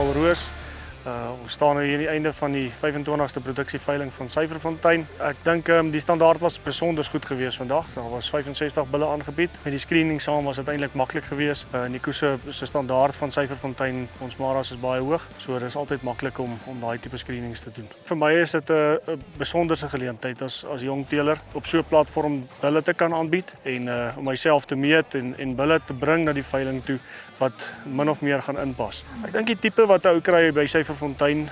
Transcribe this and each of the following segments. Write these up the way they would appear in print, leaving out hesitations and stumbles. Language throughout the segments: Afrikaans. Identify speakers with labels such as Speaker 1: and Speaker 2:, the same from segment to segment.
Speaker 1: Karel Roos. Ons staan hier aan die einde van die 25ste produksieveiling van Syferfontein. Ek dink die standaard was besonder goed geweest vandag. Daar was 65 bulle aangebied. Met die screening saam was dit eintlik maklik geweest. Nico se standaard van Syferfontein ons Maras is baie hoog, so dit is altyd maklik om daai tipe screenings te doen. Vir my is dit 'n besonderse geleentheid as jong teeler op so 'n platform bulle te kan aanbied en om myself te meet en bulle te bring na die veiling toe wat min of meer gaan inpas. Ek dink die tipe wat 'n ou kry by Syferfontein,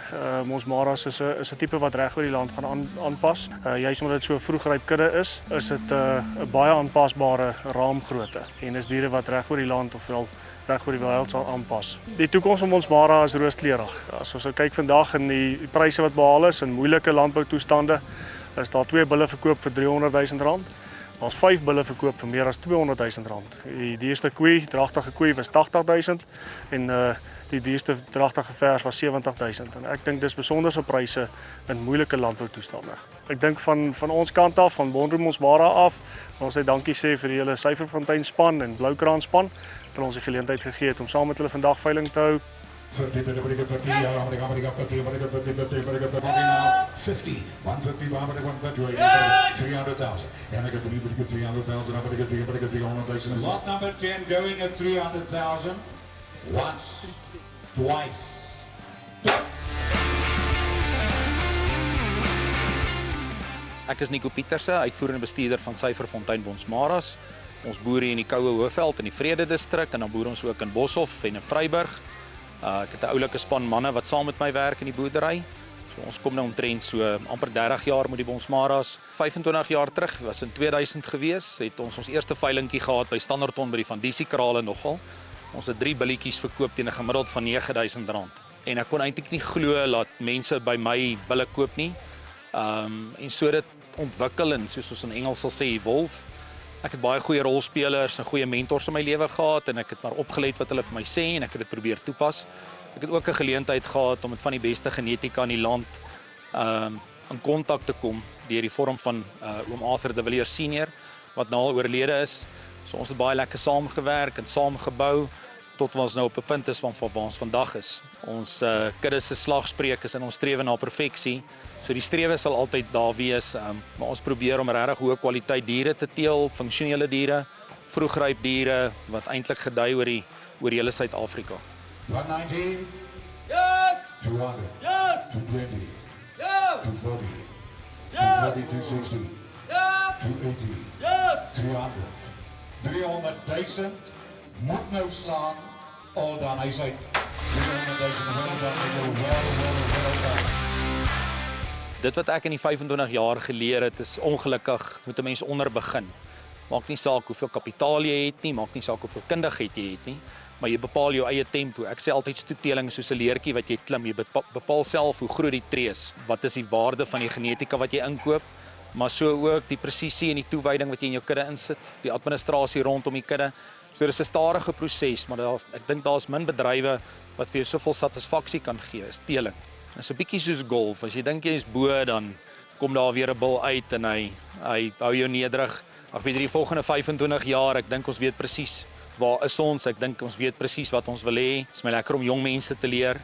Speaker 1: ons Maras is 'n tipe wat reg oor die land gaan aanpas. Juist omdat dit so 'n vroegryp kudde is dit 'n baie aanpasbare raamgrootte en is diere wat reg oor die land of wel reg oor die wêreld sal aanpas. Die toekoms van ons Mara is rooskleurig. As ons kyk vandag in die pryse wat behaal is in moeilike landboutoestande, is daar 2 bulle verkoop vir R300 000. Daar's 5 bulle verkoop vir meer as R200 000. Die duurste koei, dragtige koei was R80 000 en die duurste dragtige vers was R70 000. En ek dink dis besonderse pryse in moeilike landboutoestande. Ek dink van ons kant af, van Bondroom ons Mara af, ons sê dankie sê vir die hele Syferfontein span en Bloukraan span dat ons die geleentheid gegee het om saam met hulle vandag veiling te hou.
Speaker 2: 50, 50, 50, 150, 300,000. And I got 300,000, I'm going to get 300,000. Lot number 10 going at 300,000. Once, twice.
Speaker 3: Ek is Nico Pieterse, uitvoerende bestuurder van Syferfontein ons Maras. Ons boer hier in die Koue Hoëveld in die Vrede distrik en dan boer ons ook in Boshoff en in Vryburg. Ek het 'n oulike span manne wat saam met my werk in die boerdery. So ons kom nou omtrent so amper 30 jaar met die ons Maras. 25 jaar terug, was in 2000 gewees, het ons eerste veilingkie gehad by Standerton by die Van Diesie krale nogal. Ons het 3 billetjies verkoop teen 'n gemiddeld van R9,000. En ek kon eintlik nie glo dat mense by my bulle koop nie. En so dit ontwikkel en soos ons in Engels sal sê evolve. Ek het baie goeie rolspelers en goeie mentors in my lewe gehad en ek het maar opgelet wat hulle vir my sê en ek het dit probeer toepas. Ek het ook 'n geleentheid gehad om met van die beste genetika in die land in kontak te kom deur die vorm van oom Arthur de Villiers senior wat nou al oorlede is. So ons het baie lekker saamgewerk en saamgebou tot ons nou op 'n punt is van waar ons vandag is. Ons kudde se slagspreuk is in ons strewe na perfeksie. So die strewe sal altyd daar wees, maar ons probeer om regtig hoë kwaliteit diere te teel, funksionele diere, vroegryp diere wat eintlik gedei oor hele Suid-Afrika.
Speaker 2: 190.
Speaker 4: Yes!
Speaker 2: 200.
Speaker 4: Yes!
Speaker 2: 220.
Speaker 4: Yes!
Speaker 2: 240.
Speaker 4: Yes!
Speaker 2: 240, 260.
Speaker 4: Yes!
Speaker 2: 280.
Speaker 4: Yes!
Speaker 2: 300. 300,000 moet nou slaan. Al dan, hy sê 300,000 well done, well done.
Speaker 3: Dit wat ek in die 25 jaar geleer het, is ongelukkig moet 'n mens onder begin. Maak nie saak hoeveel kapitaal jy het nie, maak nie saak hoeveel kundigheid jy het nie, maar jy bepaal jou eie tempo. Ek sê altyd stoeteling is soos 'n leertjie wat jy klim. Jy bepaal self hoe groot die tree is. Wat is die waarde van die genetika wat jy inkoop, maar so ook die presisie en die toewyding wat jy in jou kudde insit, die administrasie rondom die kudde. So dis 'n stadige proses, maar ek dink daar's min bedrywe wat vir jou soveel satisfaksie kan gee as teeling. Dit is 'n bietjie soos golf. As jy dink jy is bo, dan kom daar weer 'n bil uit en hy hou jou nederig. Ag weet jy, die volgende 25 jaar, ek dink ons weet presies waar is ons. Ek dink ons weet presies wat ons wil hê. Dit is my lekker om jong mense te leer.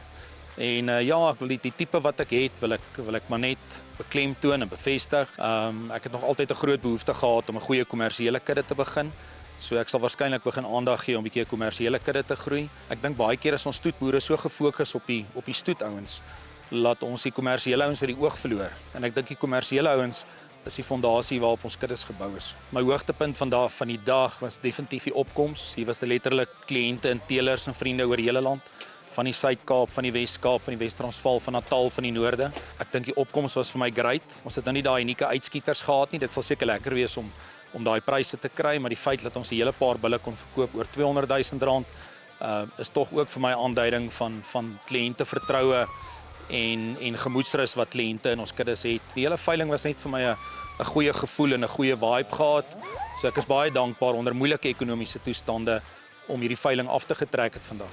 Speaker 3: En ja, ek wil die tipe wat ek het, wil ek maar net beklemtoon en bevestig. Ek het nog altyd 'n groot behoefte gehad om 'n goeie kommersiële kudde te begin. So ek sal waarskynlik begin aandag gee om 'n bietjie 'n kommersiële kudde te groei. Ek dink baie keer is ons stoetboere so gefokus op die stoetouens, laat ons die kommersiële ouens uit die oog verloor. En ek dink die kommersiële ouens is die fondasie waarop ons kuddes gebou is. My hoogtepunt van die dag was definitief die opkoms. Hier was letterlik kliënte en teelers en vriende oor die hele land. Van die Suid-Kaap, van die Wes-Kaap, van die Wes-Transvaal, van Natal, van die Noorde. Ek dink die opkoms was vir my great. Ons het nou nie daai unieke uitskieters gehad nie. Dit sal seker lekker wees om daai pryse te kry, maar die feit dat ons 'n hele paar bulle kon verkoop oor R200,000 is tog ook vir my aanduiding van kliënte vertroue en gemoedsrus wat kliënte in ons kuddes het. Die hele veiling was net vir my 'n goeie gevoel en 'n goeie vibe gehad. So ek is baie dankbaar onder moeilike ekonomiese toestande om hierdie veiling af te getrek het vandag.